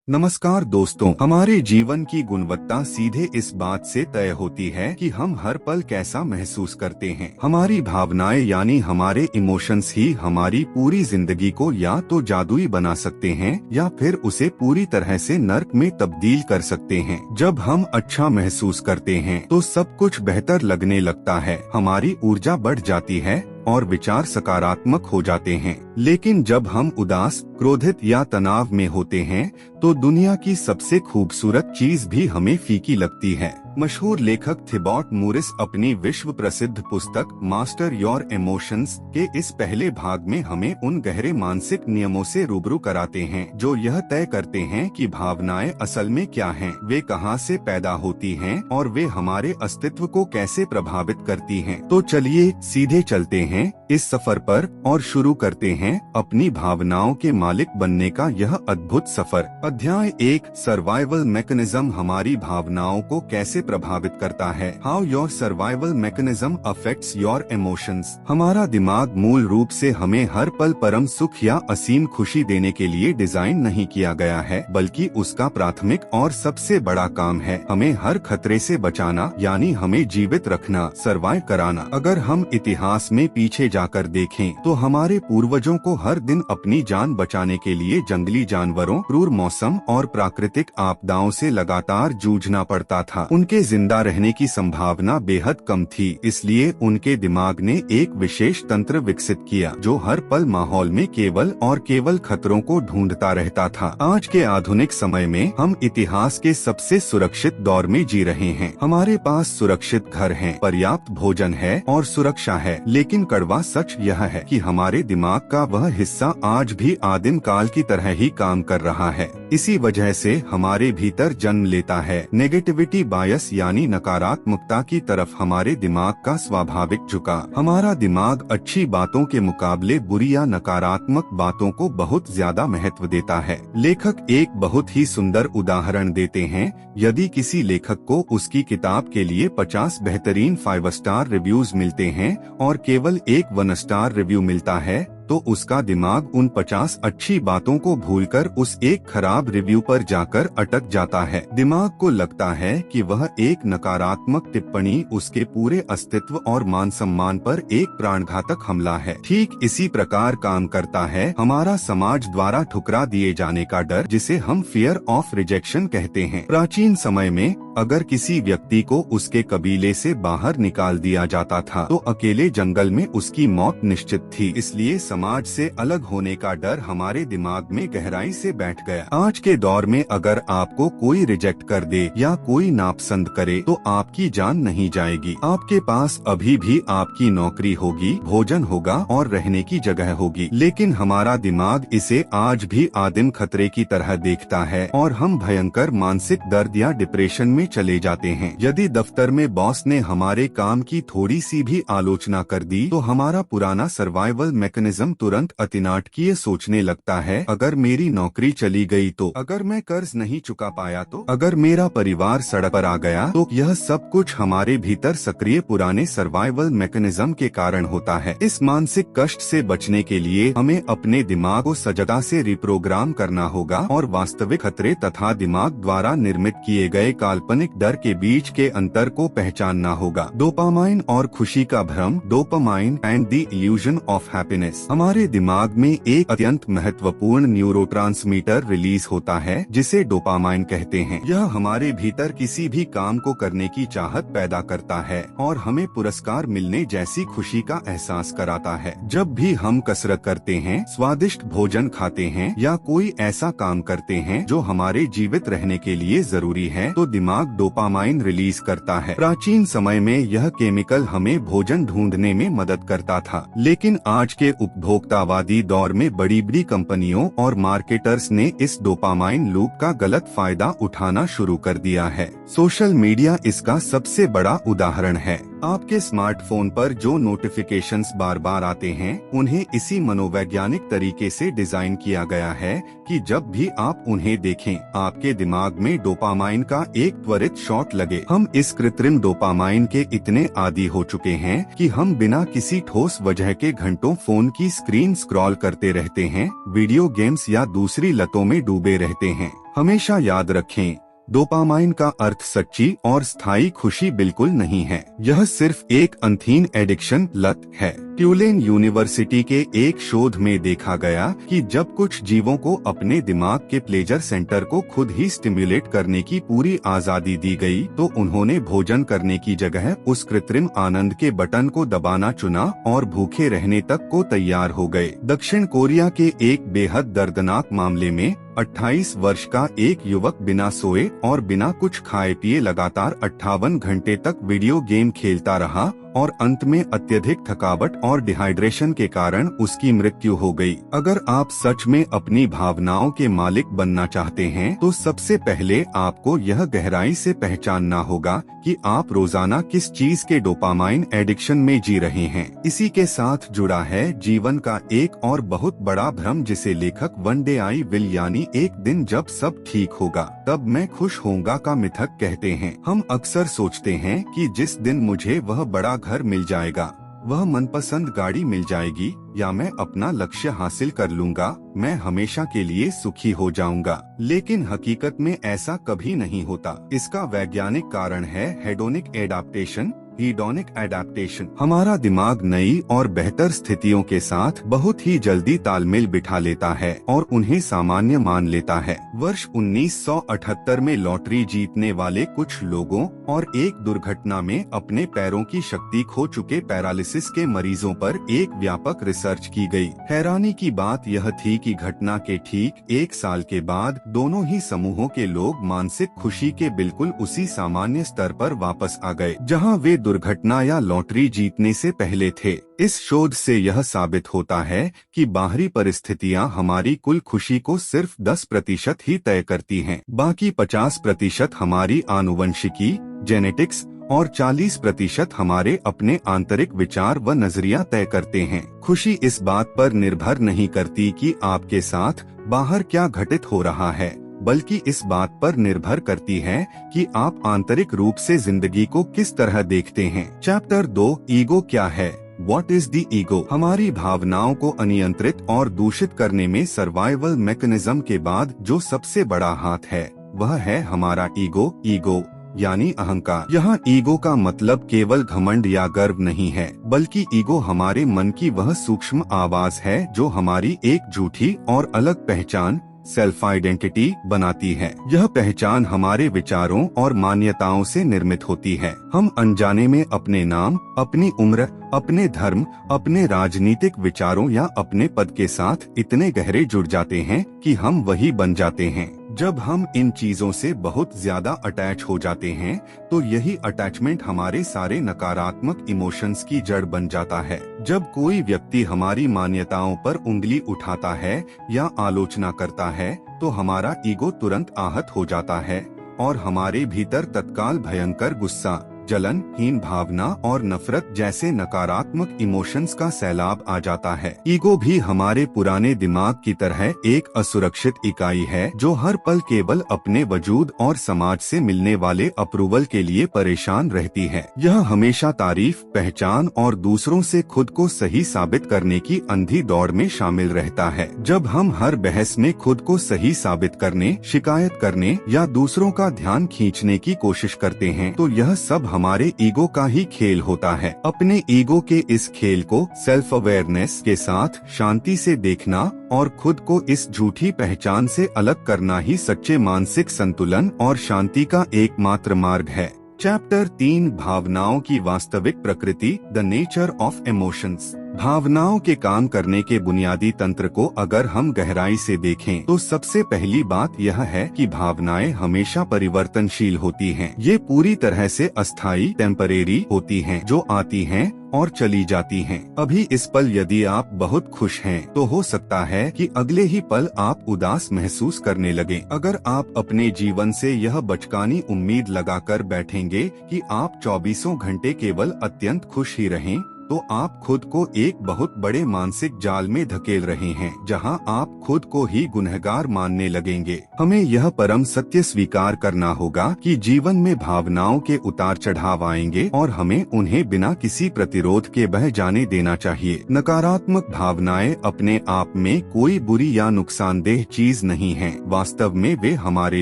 नमस्कार दोस्तों, हमारे जीवन की गुणवत्ता सीधे इस बात से तय होती है कि हम हर पल कैसा महसूस करते हैं। हमारी भावनाएं यानी हमारे इमोशंस ही हमारी पूरी जिंदगी को या तो जादुई बना सकते हैं या फिर उसे पूरी तरह से नर्क में तब्दील कर सकते हैं। जब हम अच्छा महसूस करते हैं तो सब कुछ बेहतर लगने लगता है, हमारी ऊर्जा बढ़ जाती है और विचार सकारात्मक हो जाते हैं। लेकिन जब हम उदास, क्रोधित या तनाव में होते हैं तो दुनिया की सबसे खूबसूरत चीज भी हमें फीकी लगती है। मशहूर लेखक थिबॉट मूरिस अपनी विश्व प्रसिद्ध पुस्तक मास्टर योर इमोशंस के इस पहले भाग में हमें उन गहरे मानसिक नियमों से रूबरू कराते हैं जो यह तय करते हैं कि भावनाएं असल में क्या हैं, वे कहां से पैदा होती हैं और वे हमारे अस्तित्व को कैसे प्रभावित करती हैं। तो चलिए सीधे चलते हैं इस सफर पर और शुरू करते हैं अपनी भावनाओं के मालिक बनने का यह अद्भुत सफर। अध्याय 1, सर्वाइवल मैकेनिज्म हमारी भावनाओं को कैसे प्रभावित करता है। How your survival mechanism affects your emotions. हमारा दिमाग मूल रूप से हमें हर पल परम सुख या असीम खुशी देने के लिए डिजाइन नहीं किया गया है, बल्कि उसका प्राथमिक और सबसे बड़ा काम है हमें हर खतरे से बचाना, यानी हमें जीवित रखना, सर्वाइव कराना। अगर हम इतिहास में पीछे जाकर देखें तो हमारे पूर्वजों को हर दिन अपनी जान बचाने के लिए जंगली जानवरों, क्रूर मौसम और प्राकृतिक आपदाओं से लगातार जूझना पड़ता था। उनके जिंदा रहने की संभावना बेहद कम थी, इसलिए उनके दिमाग ने एक विशेष तंत्र विकसित किया जो हर पल माहौल में केवल और केवल खतरों को ढूंढता रहता था। आज के आधुनिक समय में हम इतिहास के सबसे सुरक्षित दौर में जी रहे हैं। हमारे पास सुरक्षित घर हैं, पर्याप्त भोजन है और सुरक्षा है, लेकिन कड़वा सच यह है कि हमारे दिमाग का वह हिस्सा आज भी आदिम काल की तरह ही काम कर रहा है। इसी वजह से हमारे भीतर जन्म लेता है नेगेटिविटी बायस यानी नकारात्मकता की तरफ हमारे दिमाग का स्वाभाविक झुकाव। हमारा दिमाग अच्छी बातों के मुकाबले बुरी या नकारात्मक बातों को बहुत ज्यादा महत्व देता है। लेखक एक बहुत ही सुंदर उदाहरण देते हैं। यदि किसी लेखक को उसकी किताब के लिए 50 बेहतरीन 5 स्टार रिव्यूज मिलते हैं और केवल एक 1 स्टार रिव्यू मिलता है तो उसका दिमाग उन 50 अच्छी बातों को भूलकर उस एक खराब रिव्यू पर जाकर अटक जाता है। दिमाग को लगता है कि वह एक नकारात्मक टिप्पणी उसके पूरे अस्तित्व और मान सम्मान पर एक प्राणघातक हमला है। ठीक इसी प्रकार काम करता है हमारा समाज द्वारा ठुकरा दिए जाने का डर, जिसे हम फियर ऑफ रिजेक्शन कहते हैं। प्राचीन समय में अगर किसी व्यक्ति को उसके कबीले से बाहर निकाल दिया जाता था तो अकेले जंगल में उसकी मौत निश्चित थी। इसलिए समाज से अलग होने का डर हमारे दिमाग में गहराई से बैठ गया। आज के दौर में अगर आपको कोई रिजेक्ट कर दे या कोई नापसंद करे तो आपकी जान नहीं जाएगी। आपके पास अभी भी आपकी नौकरी होगी, भोजन होगा और रहने की जगह होगी, लेकिन हमारा दिमाग इसे आज भी आदिम खतरे की तरह देखता है और हम भयंकर मानसिक दर्द या डिप्रेशन में चले जाते हैं। यदि दफ्तर में बॉस ने हमारे काम की थोड़ी सी भी आलोचना कर दी तो हमारा पुराना सर्वाइवल मैकेनिज्म तुरंत अतिनाटकीय सोचने लगता है, अगर मेरी नौकरी चली गई तो, अगर मैं कर्ज नहीं चुका पाया तो, अगर मेरा परिवार सड़क पर आ गया तो। यह सब कुछ हमारे भीतर सक्रिय पुराने सर्वाइवल मैकेनिज्म के कारण होता है। इस मानसिक कष्ट से बचने के लिए हमें अपने दिमाग को सजगता से रिप्रोग्राम करना होगा और वास्तविक खतरे तथा दिमाग द्वारा निर्मित किए गए काल्पनिक डर के बीच के अंतर को पहचानना होगा। डोपामाइन और खुशी का भ्रम, dopamine and the illusion of happiness. हमारे दिमाग में एक अत्यंत महत्वपूर्ण न्यूरोट्रांसमीटर रिलीज होता है जिसे डोपामाइन कहते हैं। यह हमारे भीतर किसी भी काम को करने की चाहत पैदा करता है और हमें पुरस्कार मिलने जैसी खुशी का एहसास कराता है। जब भी हम कसरत करते हैं, स्वादिष्ट भोजन खाते हैं या कोई ऐसा काम करते हैं जो हमारे जीवित रहने के लिए जरूरी है तो दिमाग डोपामाइन रिलीज करता है। प्राचीन समय में यह केमिकल हमें भोजन ढूंढने में मदद करता था, लेकिन आज के उपभोक्तावादी दौर में बड़ी बड़ी कंपनियों और मार्केटर्स ने इस डोपामाइन लूप का गलत फायदा उठाना शुरू कर दिया है। सोशल मीडिया इसका सबसे बड़ा उदाहरण है। आपके स्मार्टफोन पर जो नोटिफिकेशंस बार बार आते हैं उन्हें इसी मनोवैज्ञानिक तरीके से डिजाइन किया गया है कि जब भी आप उन्हें देखें आपके दिमाग में डोपामाइन का एक त्वरित शॉट लगे। हम इस कृत्रिम डोपामाइन के इतने आदी हो चुके हैं कि हम बिना किसी ठोस वजह के घंटों फोन की स्क्रीन स्क्रॉल करते रहते हैं, वीडियो गेम्स या दूसरी लतों में डूबे रहते हैं। हमेशा याद रखें, डोपामाइन का अर्थ सच्ची और स्थायी खुशी बिल्कुल नहीं है। यह सिर्फ एक अनथीन एडिक्शन लत है। ट्यूलेन यूनिवर्सिटी के एक शोध में देखा गया कि जब कुछ जीवों को अपने दिमाग के प्लेजर सेंटर को खुद ही स्टिम्युलेट करने की पूरी आजादी दी गई, तो उन्होंने भोजन करने की जगह उस कृत्रिम आनंद के बटन को दबाना चुना और भूखे रहने तक को तैयार हो गए। दक्षिण कोरिया के एक बेहद दर्दनाक मामले में 28 वर्ष का एक युवक बिना सोए और बिना कुछ खाए पिए लगातार 58 घंटे तक वीडियो गेम खेलता रहा और अंत में अत्यधिक थकावट और डिहाइड्रेशन के कारण उसकी मृत्यु हो गई। अगर आप सच में अपनी भावनाओं के मालिक बनना चाहते हैं तो सबसे पहले आपको यह गहराई से पहचानना होगा कि आप रोजाना किस चीज के डोपामाइन एडिक्शन में जी रहे हैं। इसी के साथ जुड़ा है जीवन का एक और बहुत बड़ा भ्रम जिसे लेखक वन डे आई विल यानी एक दिन जब सब ठीक होगा तब मैं खुश होऊंगा का मिथक कहते हैं। हम अक्सर सोचते हैं कि जिस दिन मुझे वह बड़ा घर मिल जाएगा, वह मनपसंद गाड़ी मिल जाएगी या मैं अपना लक्ष्य हासिल कर लूंगा, मैं हमेशा के लिए सुखी हो जाऊंगा। लेकिन हकीकत में ऐसा कभी नहीं होता। इसका वैज्ञानिक कारण है हेडोनिक एडाप्टेशन। हीडोनिक एडेप्टेशन। हमारा दिमाग नई और बेहतर स्थितियों के साथ बहुत ही जल्दी तालमेल बिठा लेता है और उन्हें सामान्य मान लेता है। वर्ष 1978 में लॉटरी जीतने वाले कुछ लोगों और एक दुर्घटना में अपने पैरों की शक्ति खो चुके पैरालिसिस के मरीजों पर एक व्यापक रिसर्च की गई। हैरानी की बात यह थी कि घटना के ठीक 1 साल के बाद दोनों ही समूहों के लोग मानसिक खुशी के बिल्कुल उसी सामान्य स्तर पर वापस आ गए जहां वे दुर्घटना या लॉटरी जीतने से पहले थे। इस शोध से यह साबित होता है कि बाहरी परिस्थितियां हमारी कुल खुशी को सिर्फ 10% ही तय करती हैं। बाकी 50% हमारी आनुवंशिकी, जेनेटिक्स और 40% हमारे अपने आंतरिक विचार व नजरिया तय करते हैं। खुशी इस बात पर निर्भर नहीं करती कि आपके साथ बाहर क्या घटित हो रहा है, बल्कि इस बात पर निर्भर करती है कि आप आंतरिक रूप से जिंदगी को किस तरह देखते हैं। चैप्टर 2 ईगो क्या है? What is the ego? हमारी भावनाओं को अनियंत्रित और दूषित करने में सर्वाइवल मैकेनिज्म के बाद जो सबसे बड़ा हाथ है वह है हमारा ईगो यानी अहंकार। यहाँ ईगो का मतलब केवल घमंड या गर्व नहीं है, बल्कि ईगो हमारे मन की वह सूक्ष्म आवाज है जो हमारी एक झूठी और अलग पहचान सेल्फ आइडेंटिटी बनाती है। यह पहचान हमारे विचारों और मान्यताओं से निर्मित होती है। हम अनजाने में अपने नाम, अपनी उम्र, अपने धर्म, अपने राजनीतिक विचारों या अपने पद के साथ इतने गहरे जुड़ जाते हैं कि हम वही बन जाते हैं। जब हम इन चीजों से बहुत ज्यादा अटैच हो जाते हैं तो यही अटैचमेंट हमारे सारे नकारात्मक इमोशंस की जड़ बन जाता है। जब कोई व्यक्ति हमारी मान्यताओं पर उंगली उठाता है या आलोचना करता है तो हमारा ईगो तुरंत आहत हो जाता है और हमारे भीतर तत्काल भयंकर गुस्सा, जलन, हीन भावना और नफरत जैसे नकारात्मक इमोशंस का सैलाब आ जाता है। ईगो भी हमारे पुराने दिमाग की तरह एक असुरक्षित इकाई है जो हर पल केवल अपने वजूद और समाज से मिलने वाले अप्रूवल के लिए परेशान रहती है। यह हमेशा तारीफ, पहचान और दूसरों से खुद को सही साबित करने की अंधी दौड़ में शामिल रहता है। जब हम हर बहस में खुद को सही साबित करने, शिकायत करने या दूसरों का ध्यान खींचने की कोशिश करते हैं तो यह सब हमारे ईगो का ही खेल होता है। अपने ईगो के इस खेल को सेल्फ अवेयरनेस के साथ शांति से देखना और खुद को इस झूठी पहचान से अलग करना ही सच्चे मानसिक संतुलन और शांति का एकमात्र मार्ग है। चैप्टर 3 भावनाओं की वास्तविक प्रकृति, द नेचर ऑफ इमोशंस। भावनाओं के काम करने के बुनियादी तंत्र को अगर हम गहराई से देखें तो सबसे पहली बात यह है कि भावनाएं हमेशा परिवर्तनशील होती हैं। ये पूरी तरह से अस्थायी, टेम्परेरी होती हैं, जो आती हैं और चली जाती हैं। अभी इस पल यदि आप बहुत खुश हैं तो हो सकता है कि अगले ही पल आप उदास महसूस करने लगे। अगर आप अपने जीवन से यह बचकानी उम्मीद लगाकर बैठेंगे कि आप 24 घंटे केवल अत्यंत खुश ही रहें, तो आप खुद को एक बहुत बड़े मानसिक जाल में धकेल रहे हैं, जहां आप खुद को ही गुनहगार मानने लगेंगे। हमें यह परम सत्य स्वीकार करना होगा कि जीवन में भावनाओं के उतार चढ़ाव आएंगे और हमें उन्हें बिना किसी प्रतिरोध के बह जाने देना चाहिए। नकारात्मक भावनाएं अपने आप में कोई बुरी या नुकसानदेह चीज नहीं है। वास्तव में वे हमारे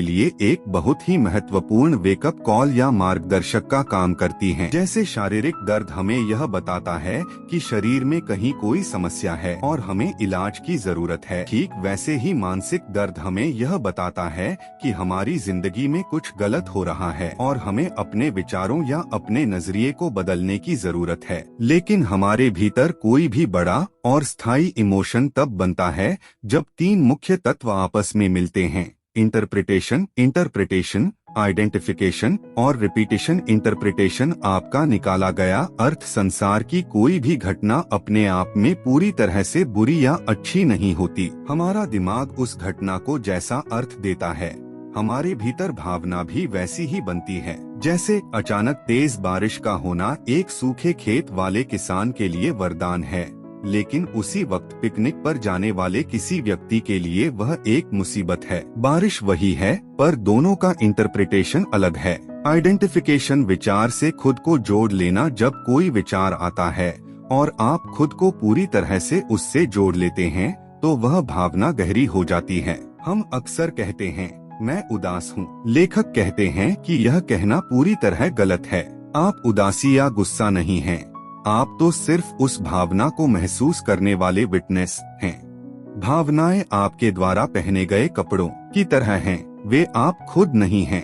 लिए एक बहुत ही महत्वपूर्ण वेकअप कॉल या मार्गदर्शक का काम करती हैं। जैसे शारीरिक दर्द हमें यह बताता है कि शरीर में कहीं कोई समस्या है और हमें इलाज की जरूरत है, ठीक वैसे ही मानसिक दर्द हमें यह बताता है कि हमारी जिंदगी में कुछ गलत हो रहा है और हमें अपने विचारों या अपने नजरिए को बदलने की जरूरत है। लेकिन हमारे भीतर कोई भी बड़ा और स्थायी इमोशन तब बनता है जब 3 मुख्य तत्व आपस में मिलते हैं: इंटरप्रिटेशन, आइडेंटिफिकेशन और रिपीटिशन। इंटरप्रिटेशन आपका निकाला गया अर्थ। संसार की कोई भी घटना अपने आप में पूरी तरह से बुरी या अच्छी नहीं होती। हमारा दिमाग उस घटना को जैसा अर्थ देता है, हमारे भीतर भावना भी वैसी ही बनती है। जैसे अचानक तेज बारिश का होना एक सूखे खेत वाले किसान के लिए वरदान है, लेकिन उसी वक्त पिकनिक पर जाने वाले किसी व्यक्ति के लिए वह एक मुसीबत है। बारिश वही है, पर दोनों का इंटरप्रिटेशन अलग है। आइडेंटिफिकेशन विचार से खुद को जोड़ लेना। जब कोई विचार आता है और आप खुद को पूरी तरह से उससे जोड़ लेते हैं, तो वह भावना गहरी हो जाती है। हम अक्सर कहते हैं, मैं उदास हूँ। लेखक कहते हैं कि यह कहना पूरी तरह गलत है। आप उदासी या गुस्सा नहीं हैं। आप तो सिर्फ उस भावना को महसूस करने वाले विटनेस हैं। भावनाएं आपके द्वारा पहने गए कपड़ों की तरह हैं, वे आप खुद नहीं हैं।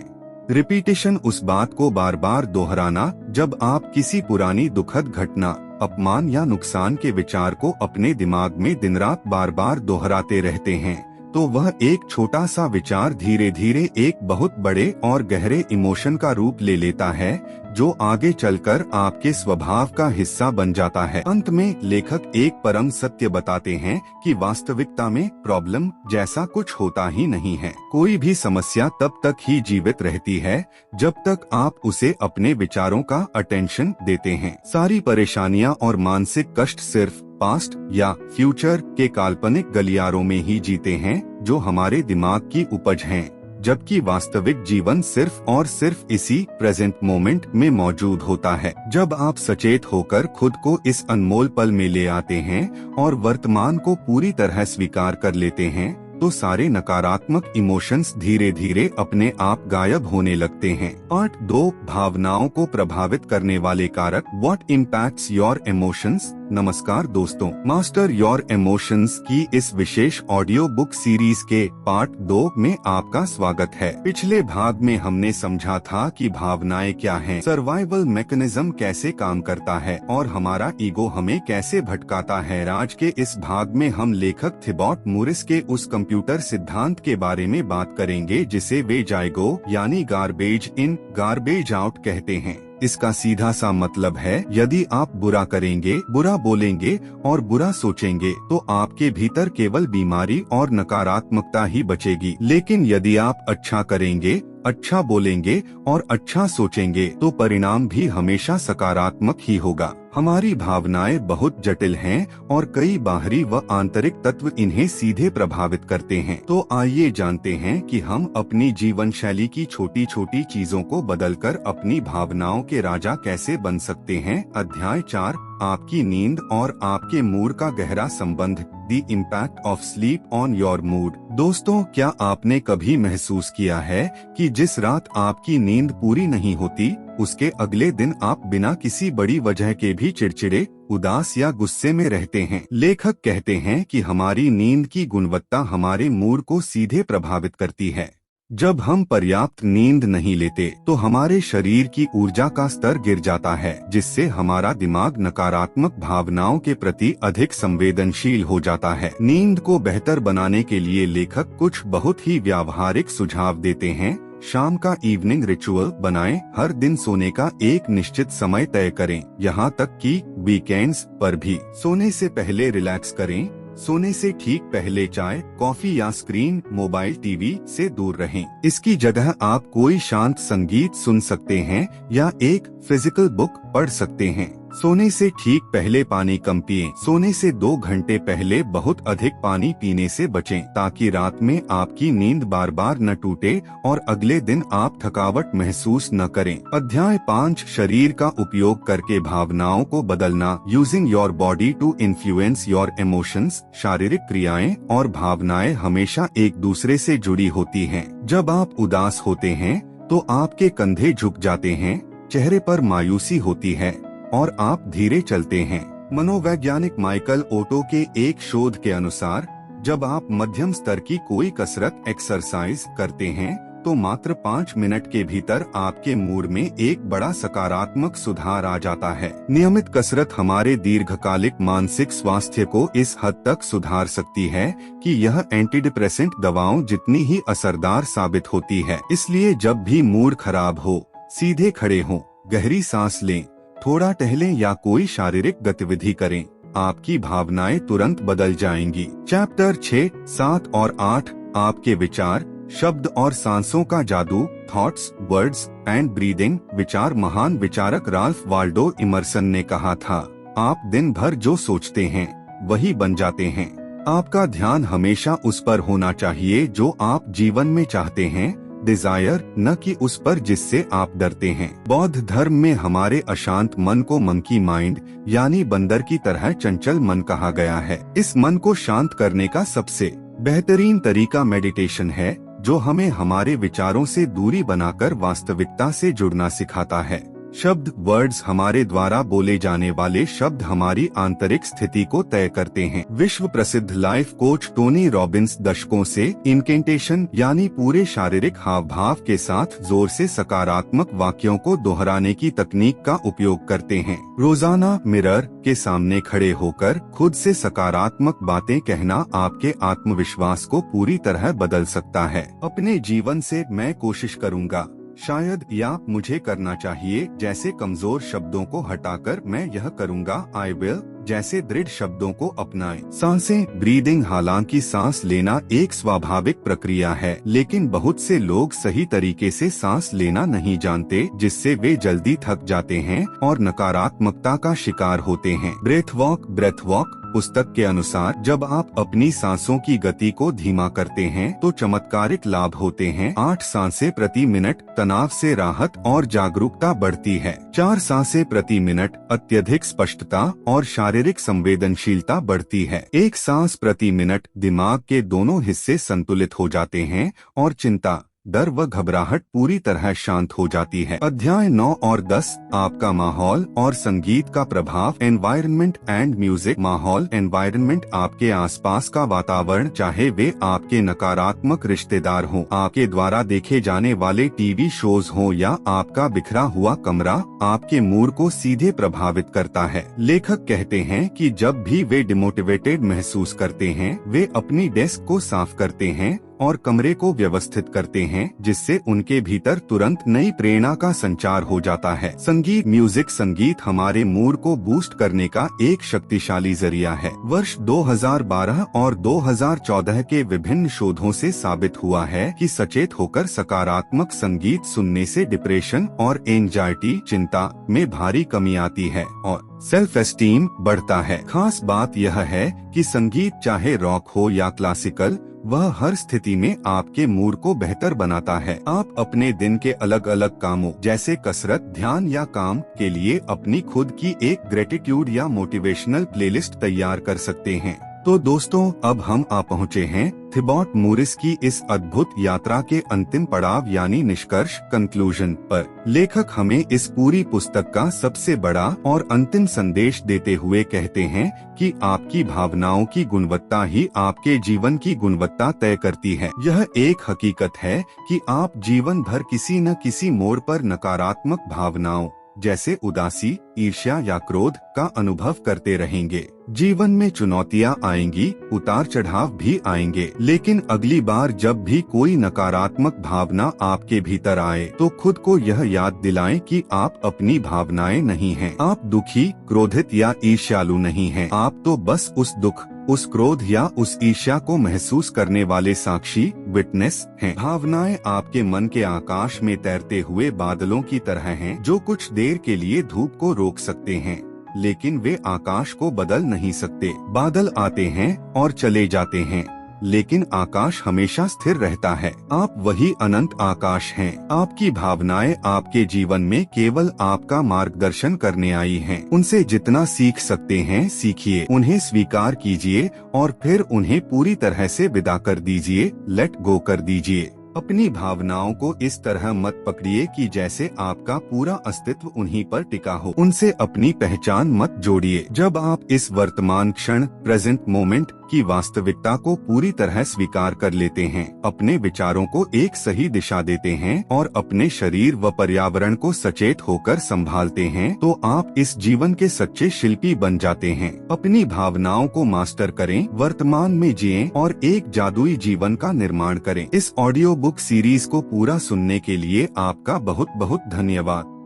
रिपीटिशन उस बात को बार बार दोहराना। जब आप किसी पुरानी दुखद घटना, अपमान या नुकसान के विचार को अपने दिमाग में दिन रात बार बार दोहराते रहते हैं, तो वह एक छोटा सा विचार धीरे धीरे एक बहुत बड़े और गहरे इमोशन का रूप ले लेता है, जो आगे चलकर आपके स्वभाव का हिस्सा बन जाता है। अंत में लेखक एक परम सत्य बताते हैं कि वास्तविकता में प्रॉब्लम जैसा कुछ होता ही नहीं है। कोई भी समस्या तब तक ही जीवित रहती है जब तक आप उसे अपने विचारों का अटेंशन देते हैं। सारी परेशानियां और मानसिक कष्ट सिर्फ पास्ट या फ्यूचर के काल्पनिक गलियारों में ही जीते हैं, जो हमारे दिमाग की उपज हैं, जबकि वास्तविक जीवन सिर्फ और सिर्फ इसी प्रेजेंट मोमेंट में मौजूद होता है। जब आप सचेत होकर खुद को इस अनमोल पल में ले आते हैं और वर्तमान को पूरी तरह स्वीकार कर लेते हैं, तो सारे नकारात्मक इमोशंस धीरे धीरे अपने आप गायब होने लगते हैं। पार्ट 2, भावनाओं को प्रभावित करने वाले कारक। What impacts your emotions. नमस्कार दोस्तों, मास्टर योर इमोशंस की इस विशेष ऑडियो बुक सीरीज के पार्ट 2 में आपका स्वागत है। पिछले भाग में हमने समझा था कि भावनाएं क्या हैं, सर्वाइवल मैकेनिज्म कैसे काम करता है और हमारा ईगो हमें कैसे भटकाता है। आज के इस भाग में हम लेखक थिबॉट मोरिस के उस कंप्यूटर सिद्धांत के बारे में बात करेंगे जिसे वे जायगो यानी गार्बेज इन गार्बेज आउट कहते हैं। इसका सीधा सा मतलब है, यदि आप बुरा करेंगे, बुरा बोलेंगे और बुरा सोचेंगे, तो आपके भीतर केवल बीमारी और नकारात्मकता ही बचेगी। लेकिन यदि आप अच्छा करेंगे, अच्छा बोलेंगे और अच्छा सोचेंगे, तो परिणाम भी हमेशा सकारात्मक ही होगा। हमारी भावनाएं बहुत जटिल हैं और कई बाहरी व आंतरिक तत्व इन्हें सीधे प्रभावित करते हैं। तो आइए जानते हैं कि हम अपनी जीवन शैली की छोटी छोटी चीजों को बदलकर अपनी भावनाओं के राजा कैसे बन सकते हैं। अध्याय 4, आपकी नींद और आपके मूड का गहरा संबंध। The impact of sleep on your mood. दोस्तों, क्या आपने कभी महसूस किया है कि जिस रात आपकी नींद पूरी नहीं होती, उसके अगले दिन आप बिना किसी बड़ी वजह के भी चिड़चिड़े, उदास या गुस्से में रहते हैं। लेखक कहते हैं कि हमारी नींद की गुणवत्ता हमारे मूड को सीधे प्रभावित करती है। जब हम पर्याप्त नींद नहीं लेते तो हमारे शरीर की ऊर्जा का स्तर गिर जाता है, जिससे हमारा दिमाग नकारात्मक भावनाओं के प्रति अधिक संवेदनशील हो जाता है। नींद को बेहतर बनाने के लिए लेखक कुछ बहुत ही व्यावहारिक सुझाव देते हैं। शाम का इवनिंग रिचुअल बनाएं। हर दिन सोने का एक निश्चित समय तय करें, यहाँ तक कि वीकेंड्स पर भी। सोने से पहले रिलैक्स करें। सोने से ठीक पहले चाय, कॉफी या स्क्रीन, मोबाइल, टीवी से दूर रहें। इसकी जगह आप कोई शांत संगीत सुन सकते हैं या एक फिजिकल बुक पढ़ सकते हैं। सोने से ठीक पहले पानी कम पिएं। सोने से 2 घंटे पहले बहुत अधिक पानी पीने से बचें, ताकि रात में आपकी नींद बार बार न टूटे और अगले दिन आप थकावट महसूस न करें। अध्याय 5, शरीर का उपयोग करके भावनाओं को बदलना। Using your body to influence your emotions. शारीरिक क्रियाएं और भावनाएं हमेशा एक दूसरे से जुड़ी होती हैं। जब आप उदास होते हैं तो आपके कंधे झुक जाते हैं, चेहरे पर मायूसी होती है और आप धीरे चलते हैं। मनोवैज्ञानिक माइकल ओटो के एक शोध के अनुसार, जब आप मध्यम स्तर की कोई कसरत एक्सरसाइज करते हैं तो मात्र 5 मिनट के भीतर आपके मूड में एक बड़ा सकारात्मक सुधार आ जाता है। नियमित कसरत हमारे दीर्घकालिक मानसिक स्वास्थ्य को इस हद तक सुधार सकती है कि यह एंटीडिप्रेसेंट दवाओं जितनी ही असरदार साबित होती है। इसलिए जब भी मूड खराब हो, सीधे खड़े हों, गहरी सांस लें, थोड़ा टहलें या कोई शारीरिक गतिविधि करें। आपकी भावनाएं तुरंत बदल जाएंगी। चैप्टर 6, 7 और 8, आपके विचार, शब्द और सांसों का जादू। Thoughts, words and breathing. विचार। महान विचारक राल्फ वाल्डो इमर्सन ने कहा था, आप दिन भर जो सोचते हैं वही बन जाते हैं। आपका ध्यान हमेशा उस पर होना चाहिए जो आप जीवन में चाहते हैं, डिजायर, न कि उस पर जिससे आप डरते हैं। बौद्ध धर्म में हमारे अशांत मन को मंकी माइंड यानी बंदर की तरह चंचल मन कहा गया है। इस मन को शांत करने का सबसे बेहतरीन तरीका मेडिटेशन है, जो हमें हमारे विचारों से दूरी बनाकर वास्तविकता से जुड़ना सिखाता है। शब्द, वर्ड्स, हमारे द्वारा बोले जाने वाले शब्द हमारी आंतरिक स्थिति को तय करते हैं। विश्व प्रसिद्ध लाइफ कोच टोनी रॉबिन्स दशकों से इनकेंटेशन यानी पूरे शारीरिक हाव भाव के साथ जोर से सकारात्मक वाक्यों को दोहराने की तकनीक का उपयोग करते हैं। रोजाना मिरर के सामने खड़े होकर खुद से सकारात्मक बातें कहना आपके आत्मविश्वास को पूरी तरह बदल सकता है। अपने जीवन से मैं कोशिश करूँगा, शायद, या मुझे करना चाहिए जैसे कमजोर शब्दों को हटाकर मैं यह करूँगा, आई विल जैसे दृढ़ शब्दों को अपनाएं। सांसें, ब्रीदिंग। हालांकि सांस लेना एक स्वाभाविक प्रक्रिया है, लेकिन बहुत से लोग सही तरीके से सांस लेना नहीं जानते, जिससे वे जल्दी थक जाते हैं और नकारात्मकता का शिकार होते हैं। Breath walk. पुस्तक के अनुसार जब आप अपनी सांसों की गति को धीमा करते हैं तो चमत्कारिक लाभ होते हैं। 8 सांसें प्रति मिनट, तनाव से राहत और जागरूकता बढ़ती है। 4 सांसें प्रति मिनट, अत्यधिक स्पष्टता और शारीरिक संवेदनशीलता बढ़ती है। 1 सांस प्रति मिनट, दिमाग के दोनों हिस्से संतुलित हो जाते हैं और चिंता, डर व घबराहट पूरी तरह शांत हो जाती है। अध्याय 9 और 10, आपका माहौल और संगीत का प्रभाव। Environment and music. माहौल, एनवायरनमेंट, आपके आसपास का वातावरण, चाहे वे आपके नकारात्मक रिश्तेदार हों, आपके द्वारा देखे जाने वाले टीवी शोज हों या आपका बिखरा हुआ कमरा, आपके मूड को सीधे प्रभावित करता है। लेखक कहते हैं कि जब भी वे डिमोटिवेटेड महसूस करते हैं, वे अपनी डेस्क को साफ करते हैं और कमरे को व्यवस्थित करते हैं, जिससे उनके भीतर तुरंत नई प्रेरणा का संचार हो जाता है। संगीत, म्यूजिक। संगीत हमारे मूड को बूस्ट करने का एक शक्तिशाली जरिया है। वर्ष 2012 और 2014 के विभिन्न शोधों से साबित हुआ है कि सचेत होकर सकारात्मक संगीत सुनने से डिप्रेशन और एंजाइटी, चिंता में भारी कमी आती है और सेल्फ एस्टीम बढ़ता है। खास बात यह है कि संगीत चाहे रॉक हो या क्लासिकल, वह हर स्थिति में आपके मूड को बेहतर बनाता है। आप अपने दिन के अलग अलग कामों जैसे कसरत, ध्यान या काम के लिए अपनी खुद की एक ग्रेटिट्यूड या मोटिवेशनल प्लेलिस्ट तैयार कर सकते हैं। तो दोस्तों, अब हम आ पहुँचे हैं थिबॉट मूरिस की इस अद्भुत यात्रा के अंतिम पड़ाव यानी निष्कर्ष, कंक्लूजन पर। लेखक हमें इस पूरी पुस्तक का सबसे बड़ा और अंतिम संदेश देते हुए कहते हैं कि आपकी भावनाओं की गुणवत्ता ही आपके जीवन की गुणवत्ता तय करती है। यह एक हकीकत है कि आप जीवन भर किसी न किसी मोड़ पर नकारात्मक भावनाओं, जैसे उदासी, ईर्ष्या या क्रोध का अनुभव करते रहेंगे। जीवन में चुनौतियां आएंगी, उतार चढ़ाव भी आएंगे, लेकिन अगली बार जब भी कोई नकारात्मक भावना आपके भीतर आए तो खुद को यह याद दिलाएं कि आप अपनी भावनाएं नहीं हैं। आप दुखी, क्रोधित या ईर्ष्यालु नहीं हैं। आप तो बस उस दुख, उस क्रोध या उस ईर्ष्या को महसूस करने वाले साक्षी, विटनेस हैं। भावनाएं आपके मन के आकाश में तैरते हुए बादलों की तरह हैं, जो कुछ देर के लिए धूप को रोक सकते हैं, लेकिन वे आकाश को बदल नहीं सकते। बादल आते हैं और चले जाते हैं, लेकिन आकाश हमेशा स्थिर रहता है। आप वही अनंत आकाश हैं। आपकी भावनाएं आपके जीवन में केवल आपका मार्गदर्शन करने आई हैं। उनसे जितना सीख सकते हैं सीखिए, उन्हें स्वीकार कीजिए और फिर उन्हें पूरी तरह से विदा कर दीजिए, लेट गो कर दीजिए। अपनी भावनाओं को इस तरह मत पकड़िए कि जैसे आपका पूरा अस्तित्व उन्हीं पर टिका हो। उनसे अपनी पहचान मत जोड़िए। जब आप इस वर्तमान क्षण, प्रेजेंट मोमेंट की वास्तविकता को पूरी तरह स्वीकार कर लेते हैं, अपने विचारों को एक सही दिशा देते हैं और अपने शरीर व पर्यावरण को सचेत होकर संभालते हैं, तो आप इस जीवन के सच्चे शिल्पी बन जाते हैं। अपनी भावनाओं को मास्टर करें, वर्तमान में जिएं और एक जादुई जीवन का निर्माण करें। इस ऑडियो बुक सीरीज को पूरा सुनने के लिए आपका बहुत बहुत धन्यवाद।